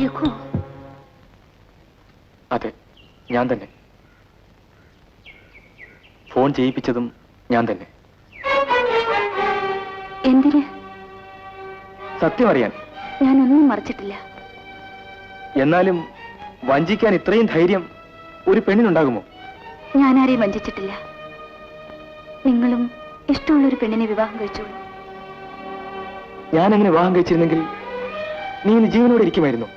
രഘു. അതെ, ഞാൻ തന്നെ. ഫോൺ ചെയ്യിപ്പിച്ചതും ഞാൻ തന്നെ. എന്തിന്? സത്യം അറിയാൻ. ഞാനൊന്നും മറച്ചിട്ടില്ല. എന്നാലും വഞ്ചിക്കാൻ ഇത്രയും ധൈര്യം ഒരു പെണ്ണിനുണ്ടാകുമോ? ഞാൻ ആരെയും വഞ്ചിച്ചിട്ടില്ല. നിങ്ങളും ഇഷ്ടമുള്ളൊരു പെണ്ണിനെ വിവാഹം കഴിച്ചോളൂ. ഞാൻ അങ്ങനെ വിവാഹം കഴിച്ചിരുന്നെങ്കിൽ നീ ഇന്ന് ജീവനോടെ ഇരിക്കുമായിരുന്നു?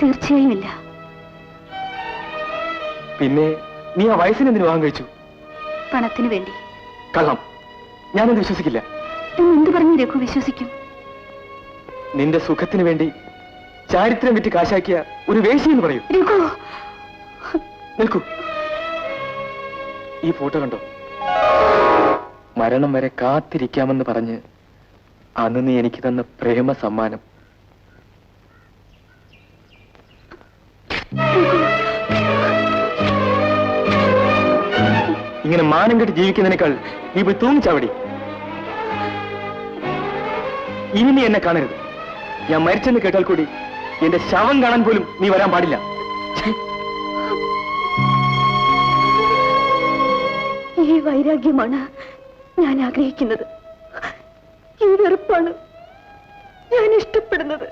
തീർച്ചയായും ഇല്ല. പിന്നെ നീ ആ വയസ്സിന് എന്തിനു വിവാഹം കഴിച്ചു? പണത്തിനു വേണ്ടി. കള്ളം. ഞാനത് വിശ്വസിക്കില്ല. എന്ത് പറഞ്ഞു രഘു വിശ്വസിക്കും? നിന്റെ സുഖത്തിന് വേണ്ടി ചാരിത്രം വിറ്റ് കാശാക്കിയ ഒരു വേശി എന്ന് പറയൂ. രഘു, നിൽക്കൂ. ഈ ഫോട്ടോ കണ്ടോ? മരണം വരെ കാത്തിരിക്കാമെന്ന് പറഞ്ഞ് അന്ന് നീ എനിക്ക് തന്ന പ്രേമ സമ്മാനം. ഇങ്ങനെ മാനം കെട്ടി ജീവിക്കുന്നതിനേക്കാൾ നീ പോയി തൂങ്ങിച്ചാവടി. ഇനി നീ എന്നെ കാണരുത്. ഞാൻ മരിച്ചെന്ന് കേട്ടാൽ കൂടി എന്റെ ശവം കാണാൻ പോലും നീ വരാൻ പാടില്ല. ഈ വൈരാഗ്യമാണ് ഞാൻ ആഗ്രഹിക്കുന്നത്. ഈ വെറുപ്പാണ് ഞാൻ ഇഷ്ടപ്പെടുന്നത്.